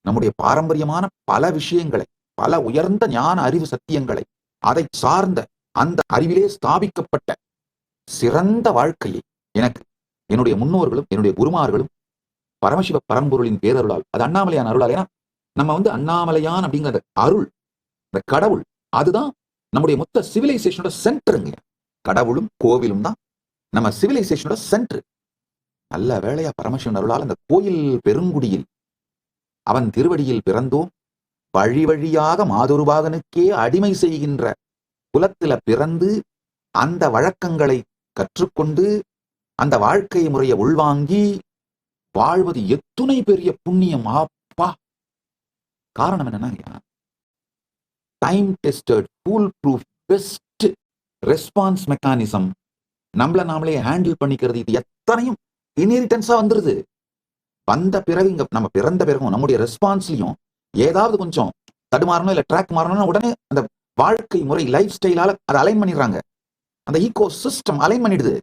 நம்முடைய பாரம்பரியமான பல விஷயங்களை, பல உயர்ந்த ஞான அறிவு சத்தியங்களை, அதை சார்ந்த அந்த அறிவிலே ஸ்தாபிக்கப்பட்ட சிறந்த வாழ்க்கையை எனக்கு என்னுடைய முன்னோர்களும் என்னுடைய குருமார்களும் பரமசிவ பரம்பொருளின் பேரருளால், அது அண்ணாமலையான் அருளால். ஏன்னா நம்ம அண்ணாமலையான் அப்படிங்கிற அருள், இந்த கடவுள், அதுதான் நம்முடைய மொத்த சிவிலைசேஷனோட சென்டருங்க. கடவுளும் கோவிலும் தான் நம்ம சிவிலைசேஷனோட சென்டர். நல்ல வேளையா பரமசிவன் அருளால் அந்த கோயில் பெருங்குடியில் அவன் திருவடியில் பிறந்தோம், வழி வழியாக மாதொருபாகனுக்கே அடிமை செய்கின்ற குலத்தில பிறந்து அந்த வழக்கங்களை கற்றுக்கொண்டு அந்த வாழ்க்கை முறையை உள்வாங்கி வாழ்வது எத்துணை பெரிய புண்ணியம். அப்பா, காரணம் என்னன்னா, time tested, fool proof, best response mechanism, நம்மள நாமளே ஹேண்டில் பண்ணிக்கிறது, இது எத்தனையும் இன்ஹெரிட்டன்ஸா வந்துருது. வந்த பிறகு இங்க நம்ம பிறந்த பிறகும் நம்முடைய ரெஸ்பான்ஸ்லயும் ஏதாவது கொஞ்சம் தடுமாறணும், இல்ல ட்ராக் மாறணும்னா உடனே அந்த வாழ்க்கை முறை லைஃப் ஸ்டைலால அதை அலைன் பண்ணிடுறாங்க. அந்த ஈகோ சிஸ்டம் அலைன் பண்ணிடுது.